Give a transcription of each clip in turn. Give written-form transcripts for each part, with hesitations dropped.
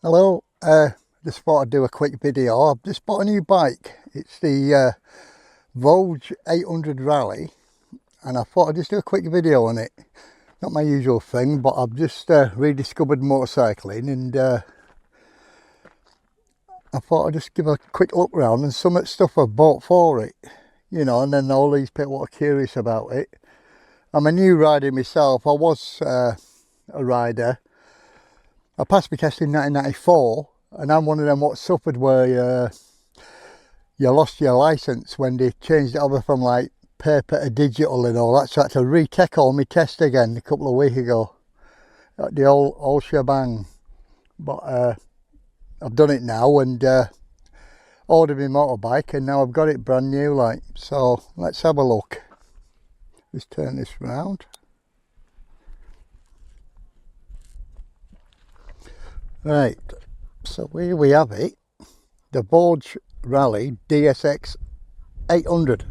Hello, just thought I'd do a quick video. I've just bought a new bike. It's the Voge 800 Rally, and I thought I'd just do a quick video on it. Not my usual thing, but I've just rediscovered motorcycling, and I thought I'd just give a quick look around and some of the stuff I've bought for it, you know, and then all these people are curious about it. I'm a new rider myself. I was a rider. I passed my test in 1994, and I'm one of them what suffered where you lost your licence when they changed it over from like paper to digital and all that, so I had to retake all my test again a couple of weeks ago. The whole shebang. But I've done it now and ordered my motorbike, and now I've got it brand new like. So let's have a look. Let's turn this round. Right, so here we have it, the Voge Rally DSX800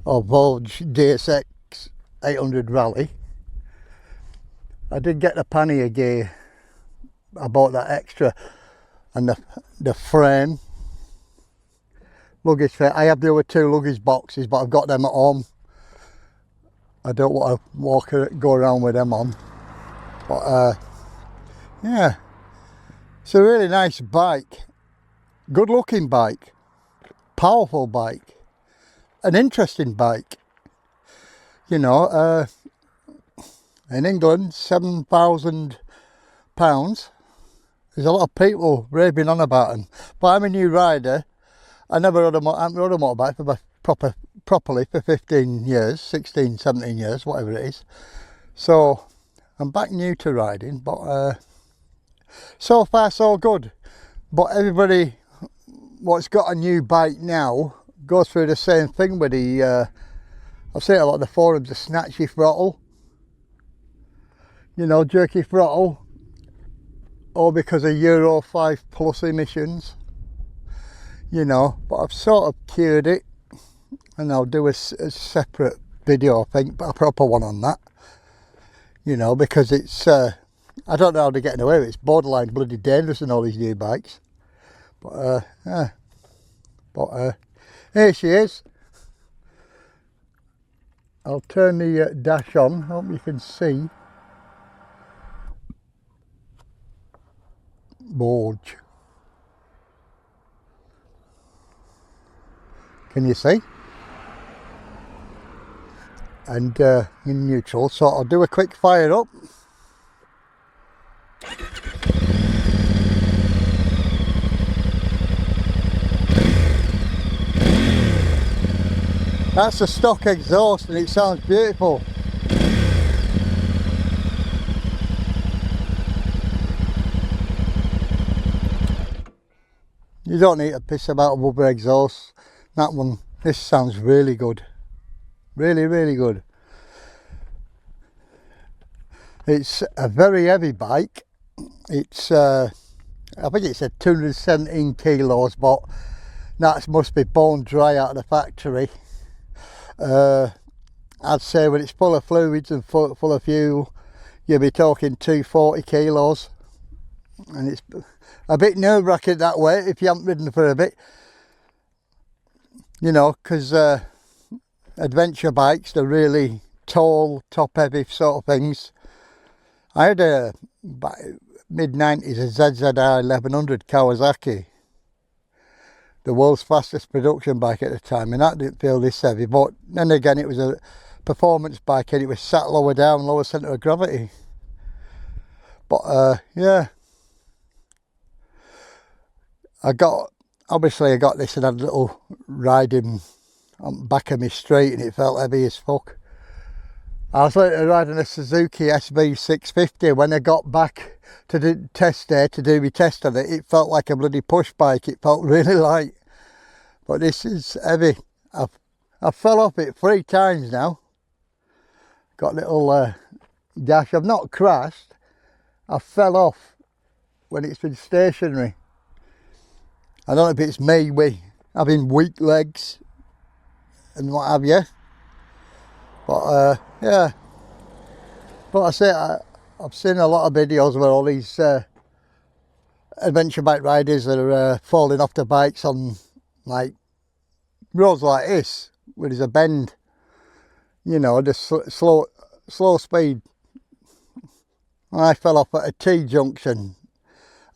or Voge DSX800 Rally. I did get the pannier gear. I bought that extra, and the frame, luggage frame. I have the other two luggage boxes, but I've got them at home. I don't want to go around with them on, but yeah, it's a really nice bike, good looking bike, powerful bike, an interesting bike. You know, in England, £7,000. There's a lot of people raving on about them, but I'm a new rider. I haven't rode a motorbike for properly for 15 years, 16, 17 years, whatever it is. So I'm back new to riding, but so far so good. But everybody what's got a new bike now goes through the same thing with the I've seen a lot of the forums, the snatchy throttle, you know, jerky throttle, or because of Euro 5 plus emissions, you know. But I've sort of cured it, and I'll do a separate video, I think, but a proper one on that, you know, because it's I don't know how they're getting away with it. It's borderline bloody dangerous in all these new bikes. But yeah. But here she is. I'll turn the dash on. Hope you can see. Voge. Can you see? And in neutral, so I'll do a quick fire up. That's a stock exhaust and it sounds beautiful. You don't need to piss about with other exhausts. That one, this sounds really good. Really, really good. It's a very heavy bike. It's I think it's at 217 kilos, but that must be bone dry out of the factory. I'd say when it's full of fluids and full of fuel, you'll be talking 240 kilos, and it's a bit nerve-wracking that way if you haven't ridden for a bit, you know, because adventure bikes, they're really tall, top-heavy sort of things. I had a mid-90s a ZZR 1100 Kawasaki, the world's fastest production bike at the time, and that didn't feel this heavy. But then again, it was a performance bike and it was sat lower down, lower centre of gravity. But yeah, I got this and had a little riding on the back of my street, and it felt heavy as fuck. I was later riding a Suzuki SV650. When I got back to the test day to do my test on it, it felt like a bloody push bike. It felt really light. But this is heavy. I fell off it 3 times now. Got a little dash. I've not crashed. I fell off when it's been stationary. I don't know if it's me with having weak legs and what have you. But yeah. But I say I've seen a lot of videos where all these adventure bike riders that are falling off the bikes on like roads like this where there's a bend, you know, just slow speed. I fell off at a T-junction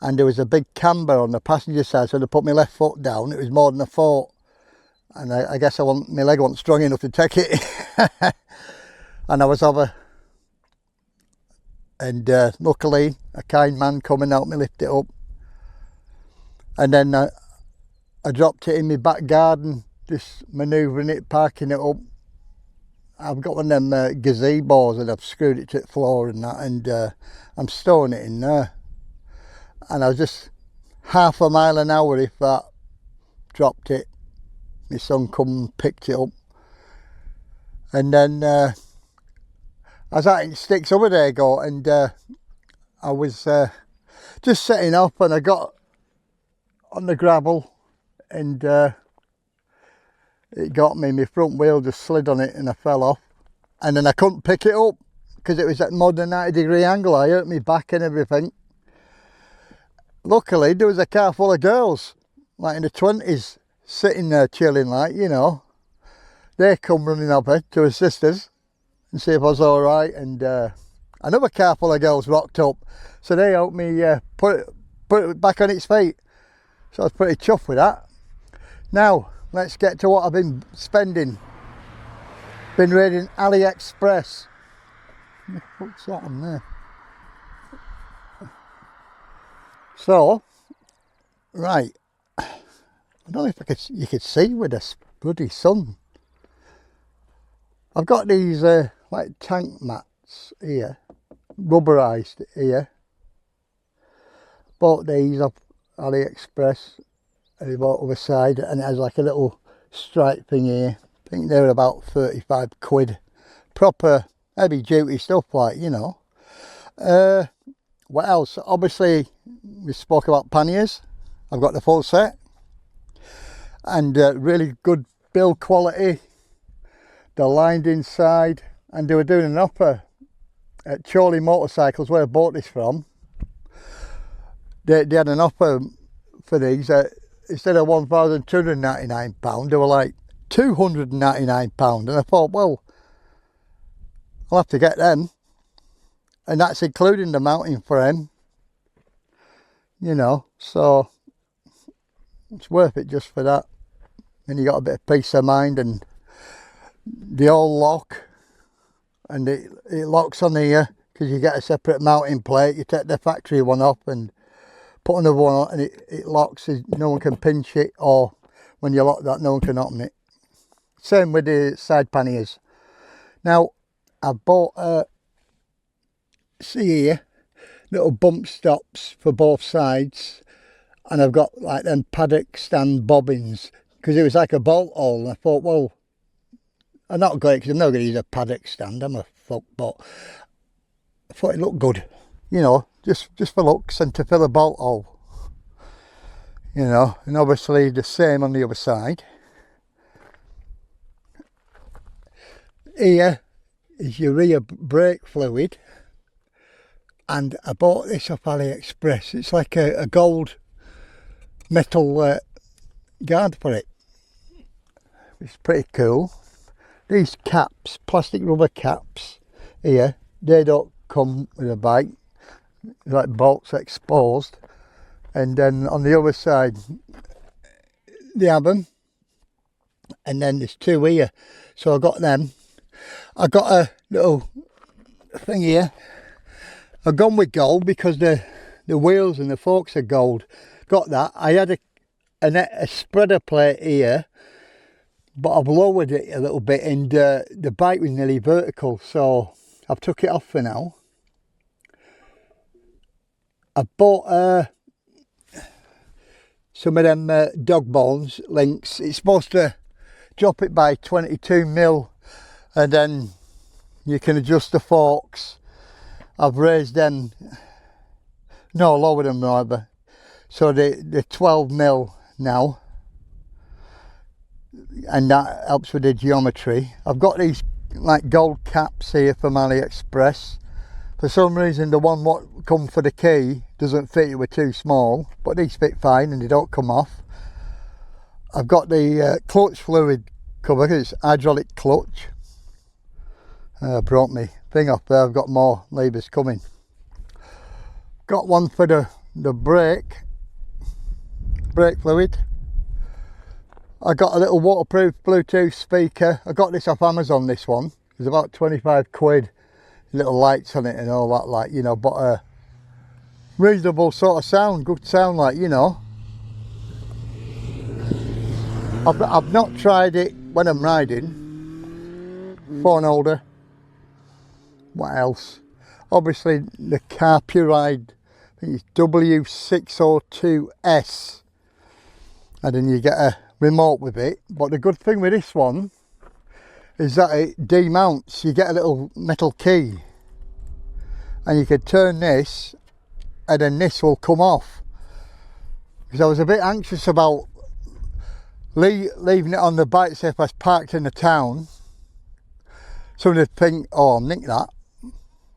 and there was a big camber on the passenger side, so they put my left foot down. It was more than a foot, and I guess my leg wasn't strong enough to take it. And I was over, and luckily a kind man come and helped me lift it up, and then I dropped it in my back garden, just manoeuvring it, parking it up. I've got one of them gazebos and I've screwed it to the floor and that, and I'm storing it in there. And I was just half a mile an hour, if that, dropped it. My son come and picked it up. And then I was out in sticks over there, and I was just setting up, and I got on the gravel, and it got me. My front wheel just slid on it and I fell off, and then I couldn't pick it up because it was at more than 90-degree angle. I hurt my back and everything. Luckily there was a car full of girls like in the 20s sitting there chilling, like, you know. They come running up to her sisters and see if I was all right, and another car full of girls rocked up, so they helped me put it back on its feet. So I was pretty chuffed with that. Now let's get to what I've been spending. Been raiding AliExpress. What's that on there? So, right. I don't know if you could see with this bloody sun. I've got these like tank mats here, rubberized here. Bought these off AliExpress. And I bought other side, and it has like a little stripe thing here. I think they're about 35 quid. Proper heavy duty stuff, like, you know. What else? Obviously we spoke about panniers. I've got the full set, and really good build quality. They're lined inside, and they were doing an offer at Chorley Motorcycles, where I bought this from. They had an offer for these. Instead of £1,299, they were like £299, and I thought, well, I'll have to get them, and that's including the mounting frame, you know, so it's worth it just for that. And you got a bit of peace of mind, and they all lock, and it locks on here because you get a separate mounting plate. You take the factory one off and put another one on, and it locks, so no one can pinch it, or when you lock that, no one can open it. Same with the side panniers. Now I bought see here, little bump stops for both sides, and I've got like them paddock stand bobbins, because it was like a bolt hole, and I thought, well, I'm not great because I'm not going to use a paddock stand, I'm a fuck, but I thought it looked good, you know, just for looks and to fill a bolt hole, you know. And obviously the same on the other side. Here is your rear brake fluid, and I bought this off AliExpress. It's like a gold metal guard for it. It's pretty cool. These caps, plastic rubber caps here, they don't come with a bike, like bolts exposed. And then on the other side they have them, and then there's two here, so I got them. I got a little thing here. I've gone with gold because the wheels and the forks are gold. Got that. I had a spreader plate here, but I've lowered it a little bit, and the bike was nearly vertical, so I've took it off for now. I bought some of them dog bones links. It's supposed to drop it by 22mm, and then you can adjust the forks. I've raised them, no, lowered them rather, so they're 12mm now, and that helps with the geometry. I've got these like gold caps here from AliExpress. For some reason the one what come for the key doesn't fit, it were too small, but these fit fine and they don't come off. I've got the clutch fluid cover, it's hydraulic clutch. Brought me thing off there, I've got more levers coming. Got one for the brake fluid. I got a little waterproof Bluetooth speaker. I got this off Amazon, this one. It's about 25 quid. Little lights on it and all that, like, you know, but a reasonable sort of sound, good sound, like, you know. I've not tried it when I'm riding. Phone holder. What else? Obviously the car Puride, I think it's W602S. And then you get a remote with it. But the good thing with this one is that it demounts. You get a little metal key. And you can turn this and then this will come off. Because I was a bit anxious about leaving it on the bike, say if I was parked in the town, somebody would think, oh, I'll nick that,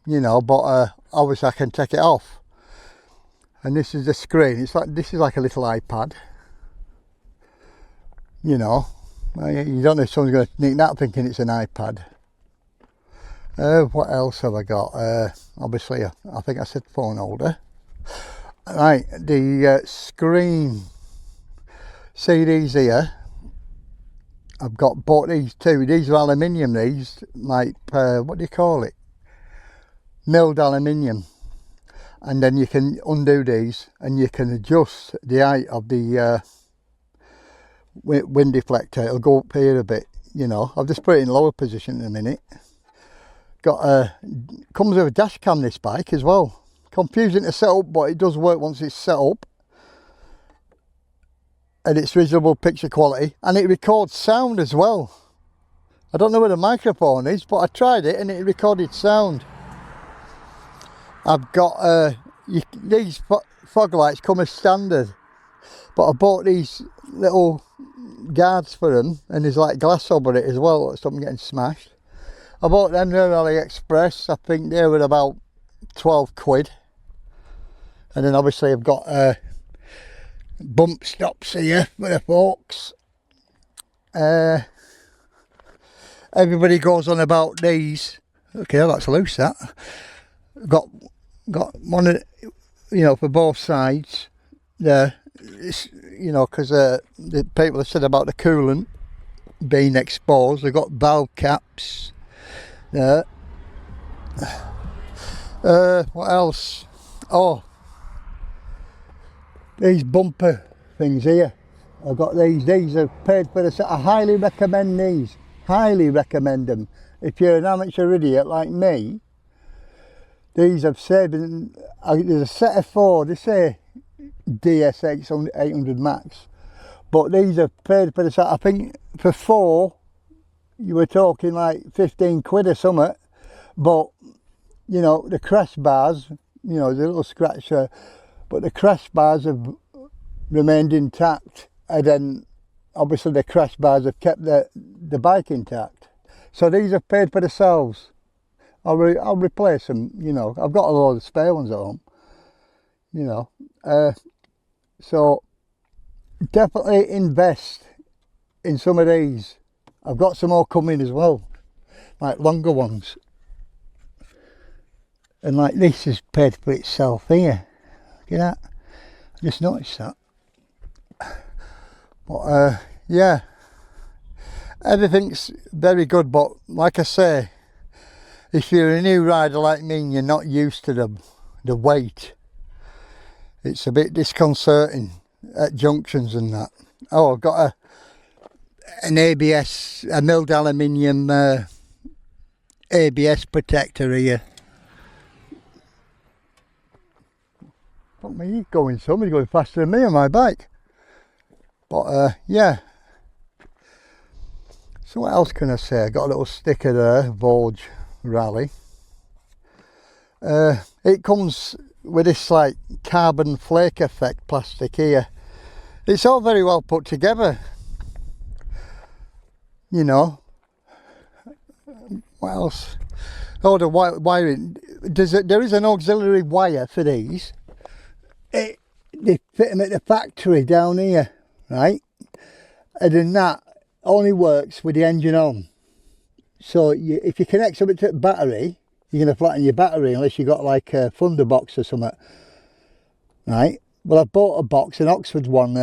you know, but obviously I can take it off. And this is the screen. It's like, this is like a little iPad, you know. You don't know if someone's going to nick that thinking it's an iPad. What else have I got? Obviously I think I said phone holder. Right, the screen. See these here, I've got bought these two. These are aluminium, these, like, what do you call it? Milled aluminium. And then you can undo these and you can adjust the height of the wind deflector. It'll go up here a bit, you know. I've just put it in lower position in a minute. Comes with a dash cam, this bike, as well. Confusing to set up, but it does work once it's set up. And it's reasonable picture quality, and it records sound as well. I don't know where the microphone is, but I tried it and it recorded sound. I've got these fog lights come as standard, but I bought these little guards for them, and there's like glass over it as well, so I'm getting smashed. I bought them there on AliExpress. I think they were about 12 quid. And then obviously I've got bump stops here for the forks. Everybody goes on about these. Okay, that's loose, that. Got one, you know, for both sides there. It's, you know, because the people have said about the coolant being exposed. They've got valve caps there. What else? Oh, these bumper things here. I've got these. These are paid for the set. I highly recommend these. Highly recommend them. If you're an amateur idiot like me, these have saved. There's a set of 4. They say DS800 Max, but these are paid for the set. I think for 4, you were talking like 15 quid or something. But you know, the crash bars, you know, there's a little scratch there, but the crash bars have remained intact, and then obviously the crash bars have kept the bike intact. So these are paid for themselves. I'll replace them, you know. I've got a load of spare ones at home, you know. So definitely invest in some of these. I've got some more coming as well, like longer ones. And like this is paid for itself here. Look at that. I just noticed that. But yeah, everything's very good, but like I say, if you're a new rider like me and you're not used to the weight, it's a bit disconcerting at junctions and that. Oh, I've got an ABS, a milled aluminium ABS protector here. Fuck me, he's going somebody's going faster than me on my bike. But yeah. So what else can I say? I got a little sticker there, Voge Rally. It comes with this like carbon flake effect plastic here. It's all very well put together, you know. What else? Oh, the wiring. There is an auxiliary wire for these. they fit them at the factory down here, right? And then that only works with the engine on. So if you connect something to the battery, you're going to flatten your battery unless you got like a Thunder box or something, right? Well, I bought a box, an Oxford one.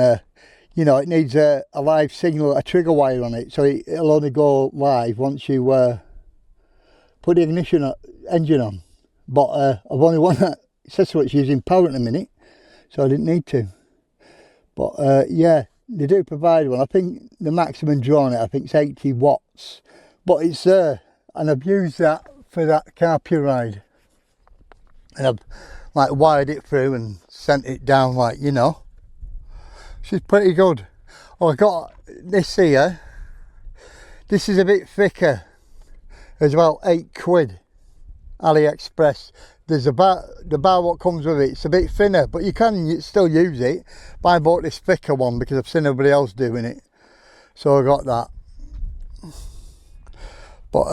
You know, it needs a live signal, a trigger wire on it, so it'll only go live once you put the engine on. But I've only one that says so it's using power at the minute, so I didn't need to. But yeah, they do provide one. I think the maximum draw on it, I think, is 80 watts. But it's there, and I've used that for that carpio ride. And I've like wired it through and sent it down, like, you know. She's pretty good. Oh, I got this here. This is a bit thicker. It's about £8. AliExpress. There's the bar what comes with it. It's a bit thinner, but you can still use it. But I bought this thicker one because I've seen everybody else doing it. So I got that. But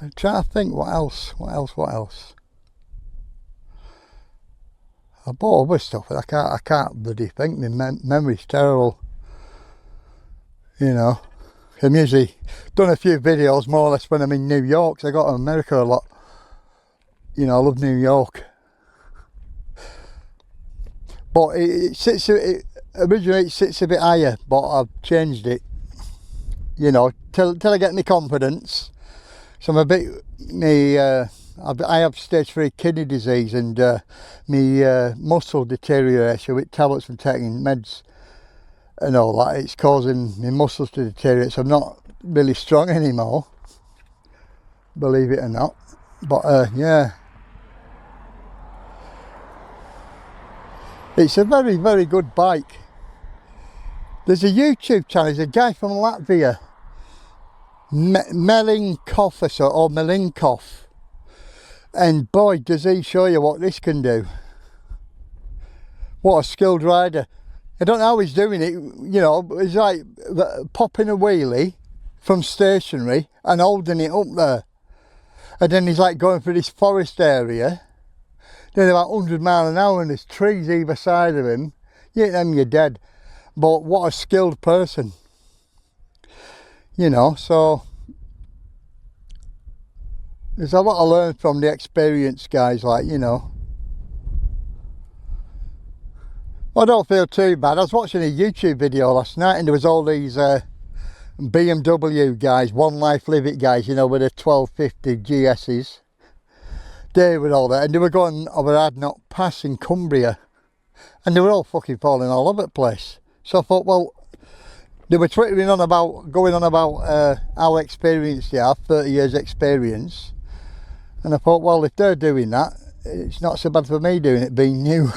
I'm trying to think what else. I bought other stuff, but I can't bloody think. My memory's terrible. You know, I'm usually done a few videos more or less when I'm in New York. 'Cause I got to America a lot. You know, I love New York. But originally it sits a bit higher, but I've changed it. You know, till I get my confidence. So I'm a bit I have stage 3 kidney disease, and my muscle deterioration with tablets and taking meds and all that. It's causing my muscles to deteriorate, so I'm not really strong anymore, believe it or not. But yeah, it's a very, very good bike. There's a YouTube channel, there's a guy from Latvia, Melinkov or Melinkov. And boy, does he show you what this can do. What a skilled rider. I don't know how he's doing it, you know, it's like popping a wheelie from stationary and holding it up there. And then he's like going through this forest area. Then about 100 miles an hour and there's trees either side of him. You hit them, you're dead. But what a skilled person. You know, so there's a lot to learn from the experienced guys, like, you know. I don't feel too bad. I was watching a YouTube video last night and there was all these BMW guys, One Life Live It guys, you know, with the 1250 GS's. They were all there and they were going over Adnot Pass in Cumbria. And they were all fucking falling all over the place. So I thought, well, they were going on about how experienced they are, 30 years experience. And I thought, well, if they're doing that, it's not so bad for me doing it, being new.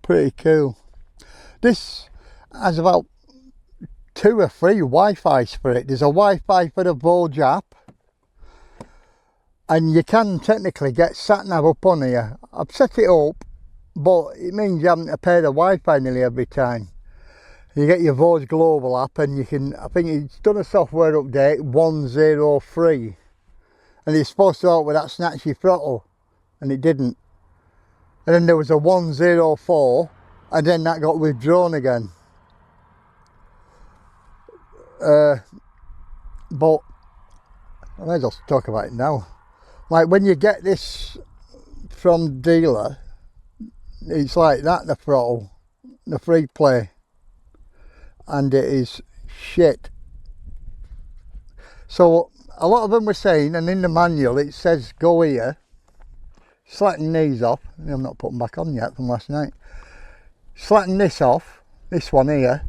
Pretty cool. This has about 2 or 3 Wi-Fi's for it. There's a Wi-Fi for the Voge app. And you can technically get sat-nav up on here. I've set it up, but it means you having to pay the Wi-Fi nearly every time. You get your Voge Global app and you can, I think it's done a software update 103, and it's supposed to work with that snatchy throttle, and it didn't. And then there was a 104, and then that got withdrawn again. But I may as well talk about it now. Like when you get this from dealer, it's like that, the throttle, the free play. And it is shit. So a lot of them were saying, and in the manual it says go here, slacken these off. I'm not putting back on yet from last night. Slacken this off, this one here,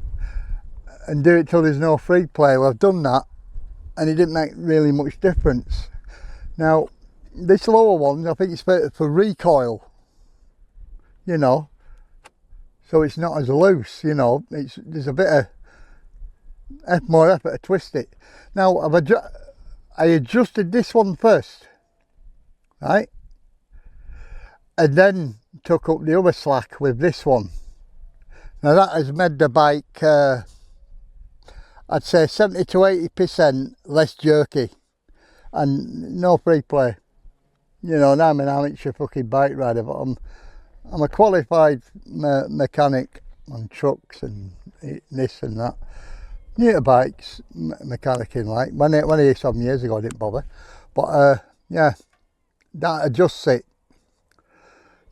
and do it till there's no free play. Well, I've done that and it didn't make really much difference. Now this lower one, I think it's for recoil, you know, so it's not as loose, you know. There's a bit of more effort to twist it. Now I adjusted this one first, right, and then took up the other slack with this one. Now that has made the bike I'd say 70 to 80% less jerky and no free play, you know, and I'm an amateur fucking bike rider, but I'm a qualified mechanic on trucks and this and that. New to bikes, mechanicing like. When I used to have them years ago, I didn't bother. But yeah, that adjusts it.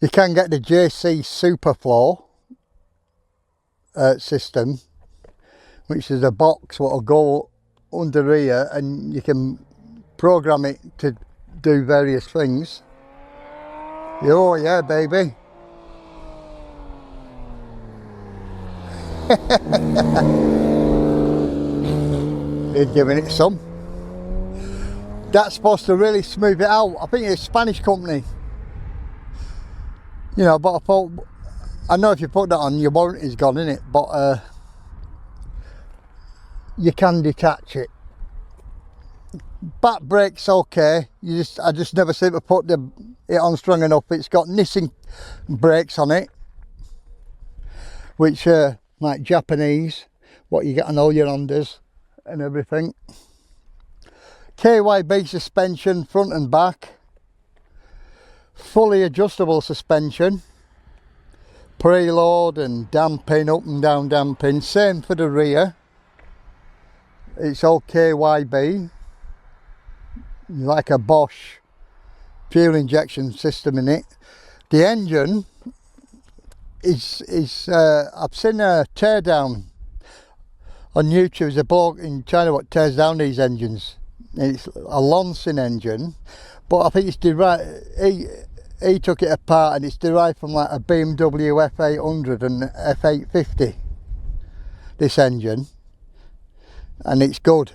You can get the JC Superflow system, which is a box what will go under here, and you can program it to do various things. Oh yeah, baby. He's giving it some. That's supposed to really smooth it out. I think it's a Spanish company. You know, but I thought, I know if you put that on, your warranty's gone, innit? But you can detach it. Back brake's okay. I just never seem to put it on strong enough. It's got Nissan brakes on it, which are like Japanese, what you get on all your Hondas and everything. KYB suspension, front and back. Fully adjustable suspension, preload and damping, up and down damping. Same for the rear. It's all KYB, like a Bosch fuel injection system in it. The engine is I've seen a teardown on YouTube. There's a bloke in China what tears down these engines. It's a Lonson engine, but I think it's derived, he took it apart, and it's derived from like a BMW F800 and F850, this engine, and it's good.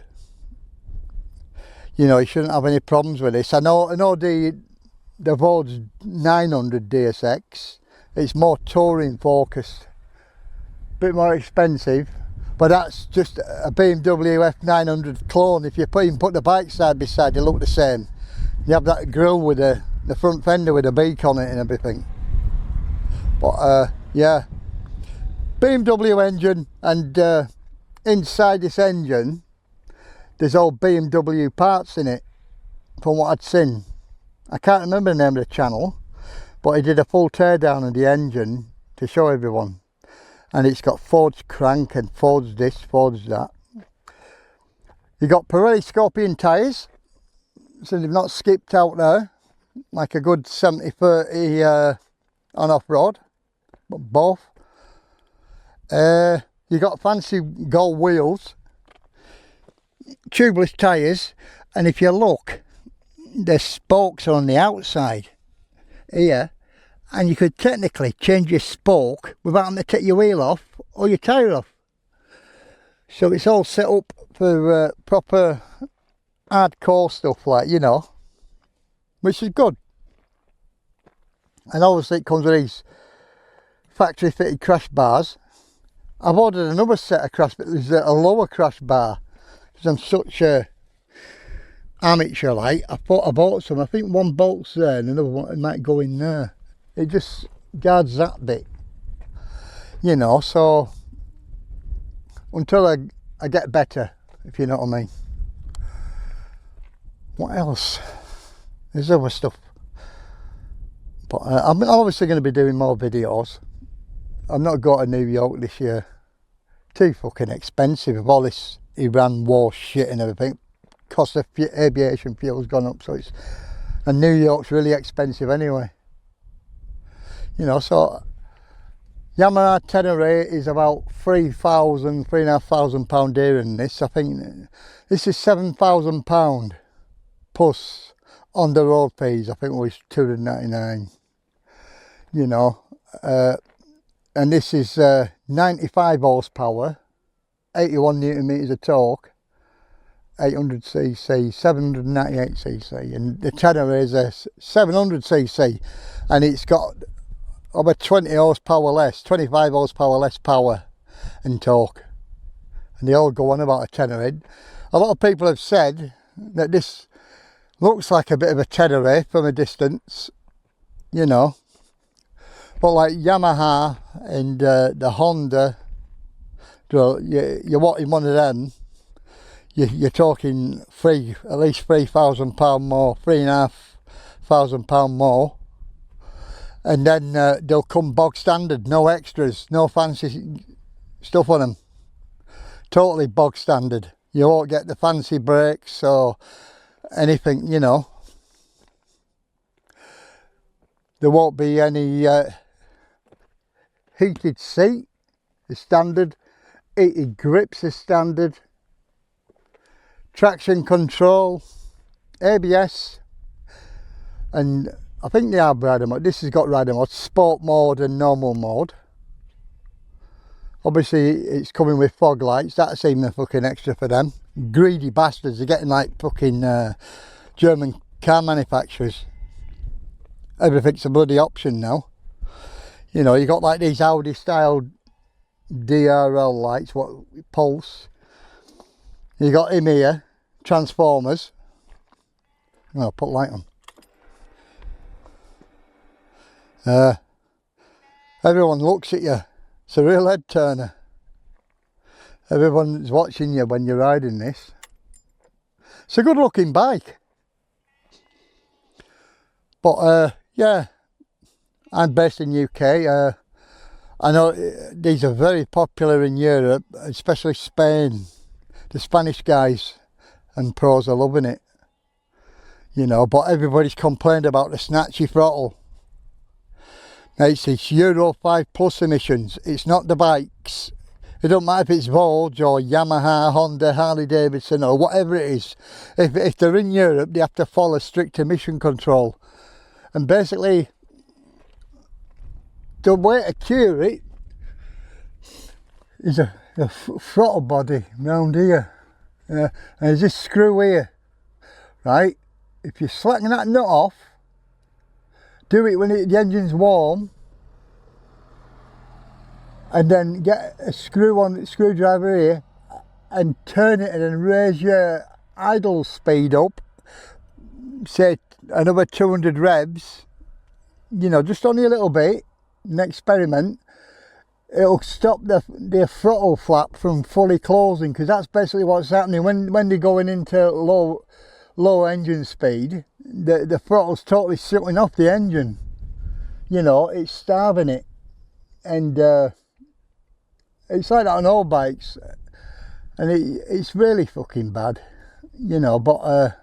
You know, you shouldn't have any problems with this. I know the Voge 900 DSX, it's more touring focused, bit more expensive. But that's just a BMW F900 clone. If you put the bike side by side, they look the same. You have that grille with the front fender with a beak on it and everything. But yeah, BMW engine, and inside this engine, there's all BMW parts in it, from what I'd seen. I can't remember the name of the channel, but he did a full teardown of the engine to show everyone. And it's got forged crank and forged this, forged that. You got Pirelli Scorpion tyres, so they've not skipped out there, like a good 70-30 on off-road, but both. You got fancy gold wheels, tubeless tyres, and if you look, the spokes are on the outside here. And you could technically change your spoke without having to take your wheel off or your tyre off. So it's all set up for proper hardcore stuff, like, you know, which is good. And obviously it comes with these factory fitted crash bars. I've ordered another set of crash bars. There's a lower crash bar, because I'm such a amateur like. I bought some. I think one bolt's there and another one might go in there. It just guards that bit, you know, so until I get better, if you know what I mean. What else? There's other stuff. But I'm obviously going to be doing more videos. I've not got to New York this year. Too fucking expensive with all this Iran war shit and everything. Cost of aviation fuel's gone up, so it's... And New York's really expensive anyway. You know, so Yamaha Tenere is about £3,500 dearer than this. I think this is £7,000 plus on the road fees. I think it was £299. You know, and this is 95 horsepower, 81 newton meters of torque, 800cc, 798cc, and the Tenere is a 700cc, and it's got over 20 horsepower less, 25 horsepower less power and torque. And they all go on about a Tenere. A lot of people have said that this looks like a bit of a Tenere from a distance, you know. But like Yamaha and the Honda, you're wanting one of them, you're talking at least £3,000 more, £1,000 more. And then they'll come bog standard, no extras, no fancy stuff on them. Totally bog standard. You won't get the fancy brakes or anything, you know. There won't be any heated seat, the standard. Heated grips is standard. Traction control, ABS, and I think they have rider mode. This has got rider mode, sport mode and normal mode. Obviously it's coming with fog lights, that's even a fucking extra for them. Greedy bastards, they're getting like fucking German car manufacturers. Everything's a bloody option now. You know, you got like these Audi style DRL lights, what pulse. You got him here, transformers. I'll put light on. Everyone looks at you. It's a real head turner. Everyone's watching you when you're riding this. It's a good looking bike. But yeah, I'm based in UK. I know these are very popular in Europe, especially Spain. The Spanish guys and pros are loving it. You know, but everybody's complained about the snatchy throttle. Now it's Euro 5 plus emissions. It's not the bikes. It don't matter if it's Voge or Yamaha, Honda, Harley Davidson or whatever it is. If they're in Europe, they have to follow strict emission control. And basically, the way to cure it is a throttle body round here. And there's this screw here, right? If you're slacking that nut off, do it when the engine's warm, and then get a screwdriver here and turn it and then raise your idle speed up, say another 200 revs, you know, just only a little bit, an experiment. It'll stop the throttle flap from fully closing, because that's basically what's happening when they're going into low engine speed. The throttle's totally shutting off the engine. You know, it's starving it, and it's like that on all bikes, and it's really fucking bad. You know, but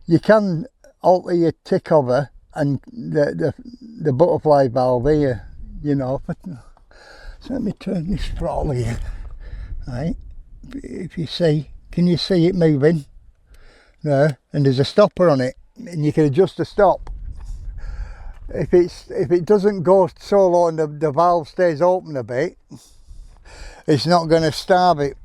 you can alter your tick over and the butterfly valve here. You know, but so let me turn this throttle here. Right, if you see, can you see it moving? There, and there's a stopper on it, and you can adjust the stop. If it doesn't go so low and the valve stays open a bit, it's not going to starve it,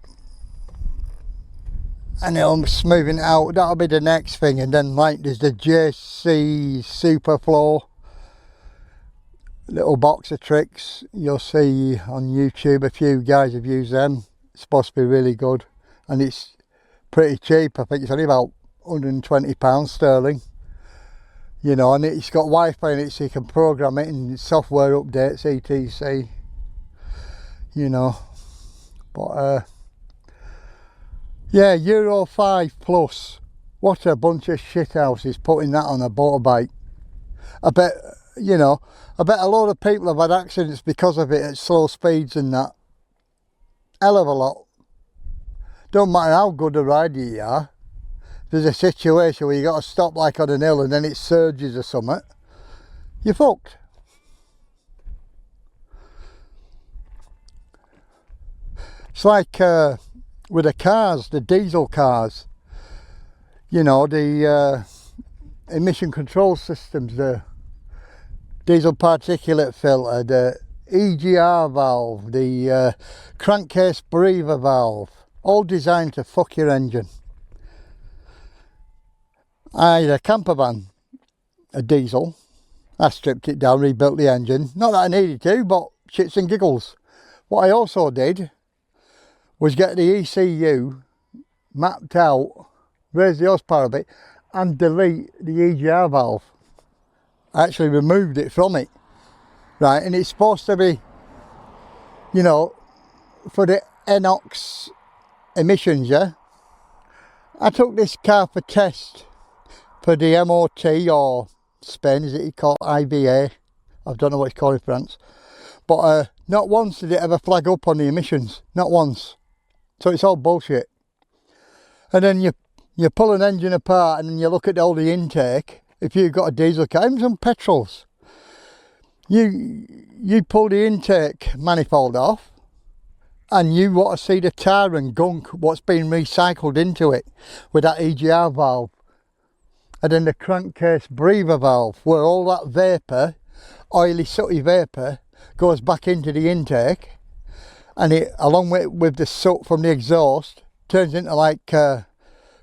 and it'll smooth it out. That'll be the next thing. And then like there's the JC Superflow, little box of tricks you'll see on YouTube. A few guys have used them. It's supposed to be really good, and it's pretty cheap. I think it's only about £120 sterling. You know, and it's got Wi-Fi in it, so you can program it and software updates, etc. You know, but yeah, Euro 5 plus. What a bunch of shithouses putting that on a motorbike. I bet, you know, I bet a lot of people have had accidents because of it at slow speeds and that. Hell of a lot. Don't matter how good a rider you are. There's a situation where you got to stop like on an hill and then it surges or something, you're fucked. It's like with the cars, the diesel cars, you know, the emission control systems, the diesel particulate filter, the EGR valve, the crankcase breather valve, all designed to fuck your engine. I had a camper van, a diesel. I stripped it down, rebuilt the engine. Not that I needed to, but shits and giggles. What I also did was get the ECU mapped out, raise the horsepower a bit, and delete the EGR valve. I actually removed it from it. Right, and it's supposed to be, you know, for the NOx emissions, yeah? I took this car for test for the MOT or Spain, is it called IBA? I don't know what it's called in France. But not once did it ever flag up on the emissions. Not once. So it's all bullshit. And then you pull an engine apart and then you look at all the intake. If you've got a diesel car, even some petrols, you pull the intake manifold off and you want to see the tar and gunk, what's been recycled into it with that EGR valve. And then the crankcase breather valve, where all that vapour, oily sooty vapour, goes back into the intake, and it, along with the soot from the exhaust, turns into like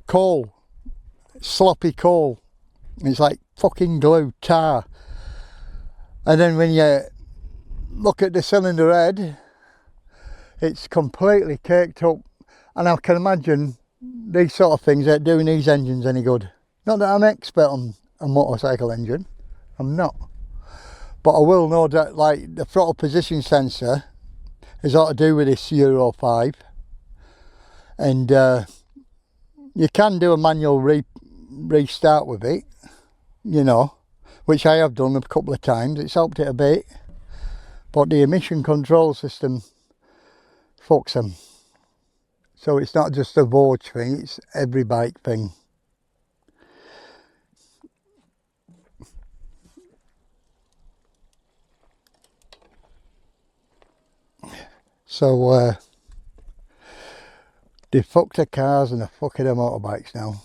coal, sloppy coal. It's like fucking glue, tar. And then when you look at the cylinder head, it's completely caked up. And I can imagine these sort of things ain't doing these engines any good. Not that I'm expert on a motorcycle engine, I'm not. But I will know that like the throttle position sensor is all to do with this Euro 5. And you can do a manual restart with it, you know, which I have done a couple of times. It's helped it a bit. But the emission control system fucks them. So it's not just a Voge thing, it's every bike thing. So they fuck the cars and they're fucking the motorbikes now.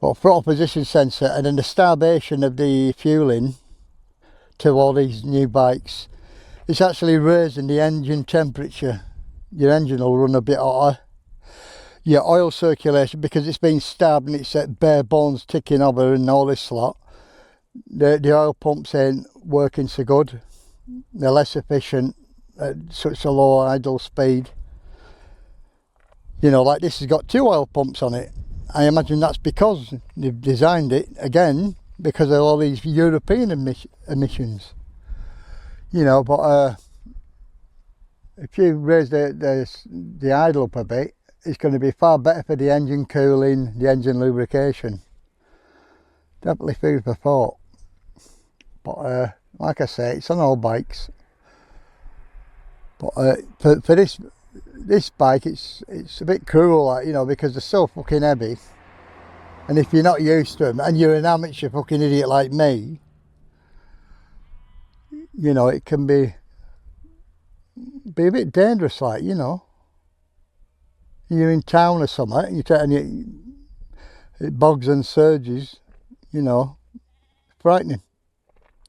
But throttle position sensor and then the starvation of the fueling to all these new bikes, it's actually raising the engine temperature. Your engine will run a bit hotter. Your oil circulation, because it's been starved and it's at bare bones ticking over and all this slot, the oil pumps ain't working so good. They're less efficient at such a low idle speed. You know, like this has got 2 oil pumps on it. I imagine that's because they've designed it, again, because of all these European emissions. You know, but if you raise the idle up a bit, it's going to be far better for the engine cooling, the engine lubrication. Definitely food for thought. But like I say, it's on all bikes. But for this bike, it's a bit cruel, like, you know, because they're so fucking heavy. And if you're not used to them, and you're an amateur fucking idiot like me, you know, it can be a bit dangerous, like, you know. You're in town or something, it bogs and surges, you know, frightening.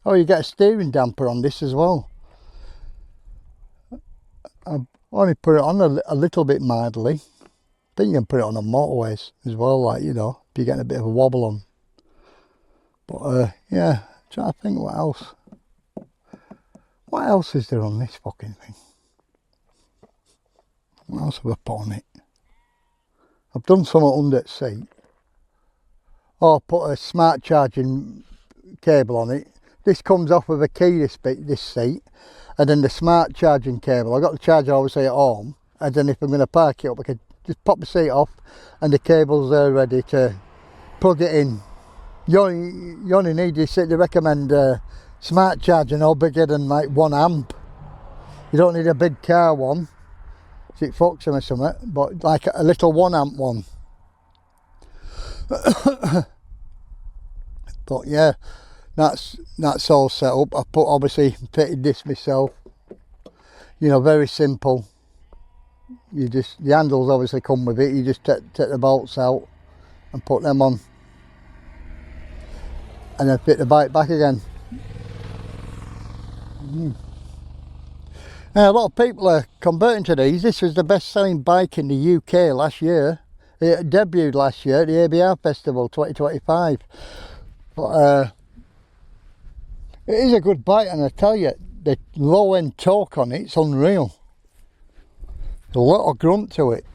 Oh, you get a steering damper on this as well. I've only put it on a little bit mildly. I think you can put it on motorways as well, like, you know, if you're getting a bit of a wobble on. But yeah, trying to think what else. What else is there on this fucking thing? What else have I put on it? I've done something under the seat. Oh, I put a smart charging cable on it. This comes off with a key, this seat, and then the smart charging cable. I've got the charger obviously at home, and then if I'm going to park it up, I can just pop the seat off and the cable's there ready to plug it in. You only need this, they recommend smart charging no bigger than like 1 amp. You don't need a big car one, so it fucks them or something, but like a little 1 amp one. But yeah, that's all set up. I fitted this myself. You know, very simple. The handles obviously come with it. You just take the bolts out and put them on, and then fit the bike back again. Now, a lot of people are converting to these. This was the best selling bike in the UK last year. It debuted last year at the ABR Festival 2025. But it is a good bike, and I tell you, the low end torque on it's unreal. A lot of grunt to it.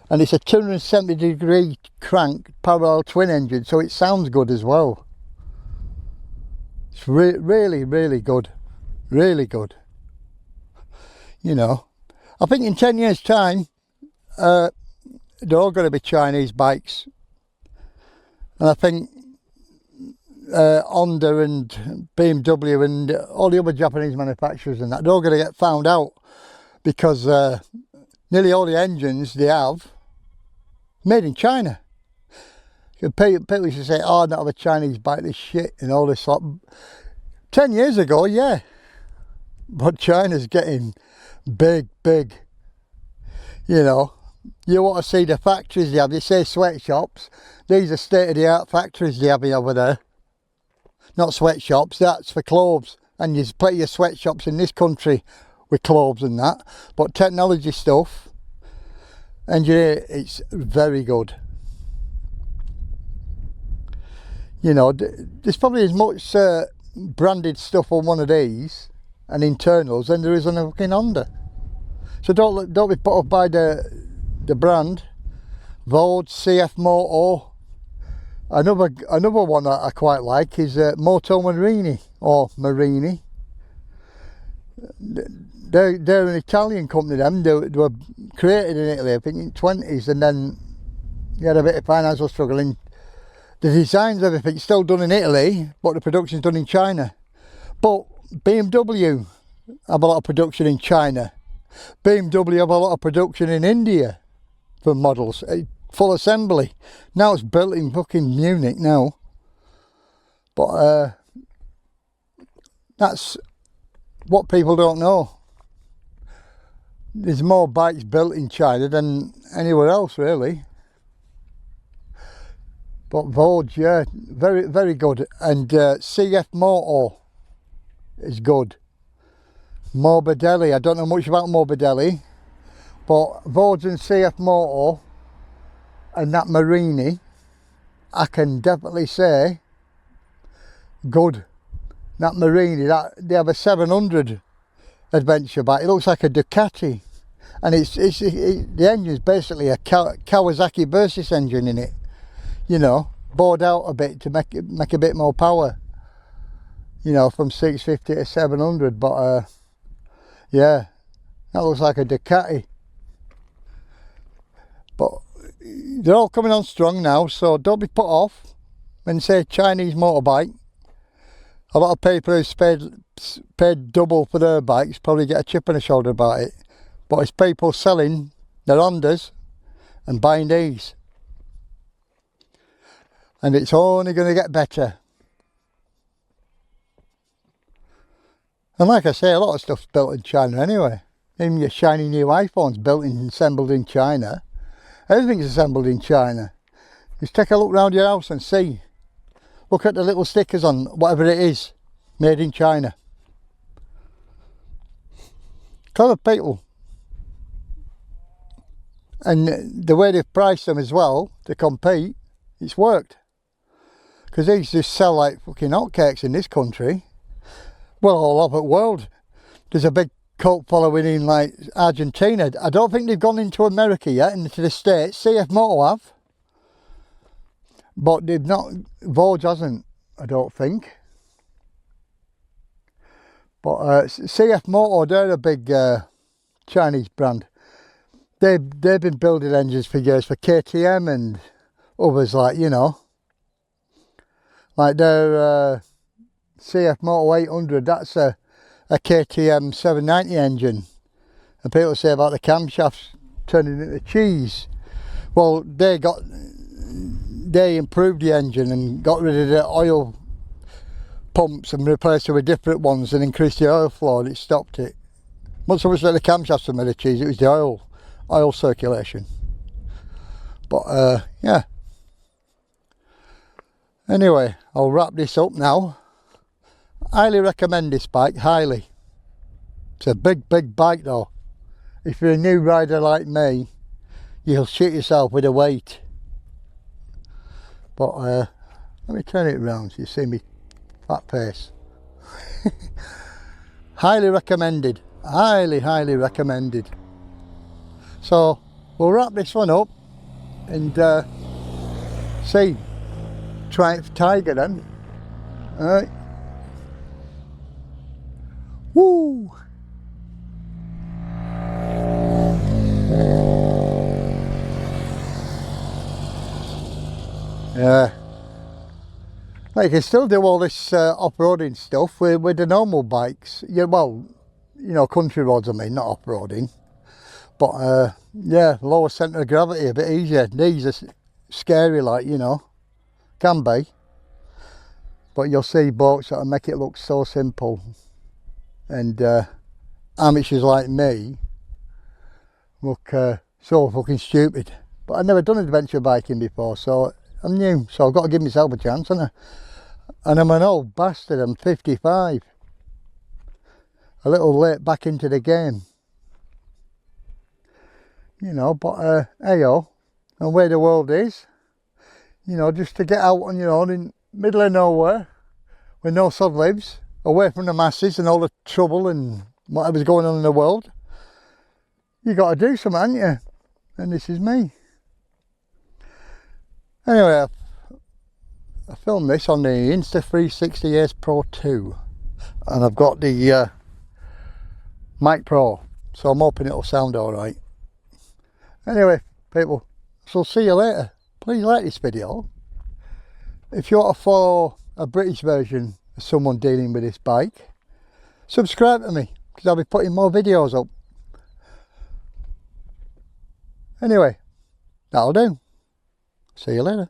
And it's a 270-degree crank parallel twin engine, so it sounds good as well. It's really, really good. Really good. You know, I think in 10 years' time, they're all going to be Chinese bikes. And I think Honda and BMW and all the other Japanese manufacturers and that, they're all going to get found out, because nearly all the engines they have made in China. People used to say, oh, not have a Chinese bike, this shit and all this sort. 10 years ago, yeah, but China's getting big. You know, you want to see the factories they have. They say sweatshops. These are state-of-the-art factories they have over there. Not sweatshops, that's for clothes. And there's plenty of sweatshops in this country with clothes and that. But technology stuff, engineer, it's very good. You know, there's probably as much branded stuff on one of these and internals than there is on a fucking Honda. So don't be put off by the brand. Voge, CF Moto. Another one that I quite like is Moto Marini or Marini. They're an Italian company. They were created in Italy, I think in the 20s, and then they had a bit of financial struggle. The designs, everything's still done in Italy, but the production's done in China. But BMW have a lot of production in China. BMW have a lot of production in India for models, full assembly. Now it's built in fucking Munich now. But that's what people don't know. There's more bikes built in China than anywhere else, really. But Voge, yeah, very good. And CF Moto is good. Morbidelli, I don't know much about Morbidelli, but Voge and CF Moto and that Marini, I can definitely say good. That Marini, they have a 700 adventure bike. It looks like a Ducati, and the engine's basically a Kawasaki Versys engine in it. You know, bored out a bit to make a bit more power. You know, from 650 to 700, but yeah, that looks like a Ducati. But they're all coming on strong now, so don't be put off when you say Chinese motorbike. A lot of people who've paid double for their bikes probably get a chip on the shoulder about it. But it's people selling their Hondas and buying these. And it's only going to get better. And like I say, a lot of stuff's built in China anyway. Even your shiny new iPhone's built and assembled in China. Everything's assembled in China. Just take a look around your house and see. Look at the little stickers on whatever it is, made in China. Clever people. And the way they've priced them as well to compete, it's worked. Because these just sell like fucking hotcakes in this country. Well, all over the world. There's a big cult following in like Argentina. I don't think they've gone into America yet, into the States. CF Moto have. But they've not, Voge hasn't, I don't think. But CF Moto, they're a big Chinese brand. They've been building engines for years for KTM and others, like, you know. Like their CF Moto 800, that's a KTM 790 engine. And people say about the camshafts turning into cheese. Well, they improved the engine and got rid of the oil pumps and replaced it with different ones and increased the oil flow, and it stopped it. Not so much that the camshafts were made of cheese, it was the oil circulation. But yeah. Anyway, I'll wrap this up now. Highly recommend this bike, highly. It's a big bike though. If you're a new rider like me, you'll shit yourself with the weight. But let me turn it around so you see me fat face. Highly recommended. Highly recommended. So we'll wrap this one up and see Triumph Tiger then. Alright. Woo! Yeah, Like, you can still do all this off-roading stuff with the normal bikes. Yeah, well, you know, country roads, I mean, not off-roading. But yeah, lower centre of gravity, a bit easier. These are scary, like, you know, can be. But you'll see boats that make it look so simple. And amateurs like me look so fucking stupid. But I've never done adventure biking before, so I'm new. So I've got to give myself a chance, haven't I? And I'm an old bastard, I'm 55. A little late back into the game. You know, but hey-oh, and where the world is, you know, just to get out on your own in middle of nowhere, where no sod lives, away from the masses and all the trouble and whatever's going on in the world, you got to do something, haven't you? And this is me. Anyway, I filmed this on the Insta360 Pro 2, and I've got the Mic Pro, so I'm hoping it'll sound alright. Anyway, people, so I'll see you later. Please like this video. If you want to follow a British version of someone dealing with this bike, subscribe to me, because I'll be putting more videos up. Anyway, that'll do. See you later.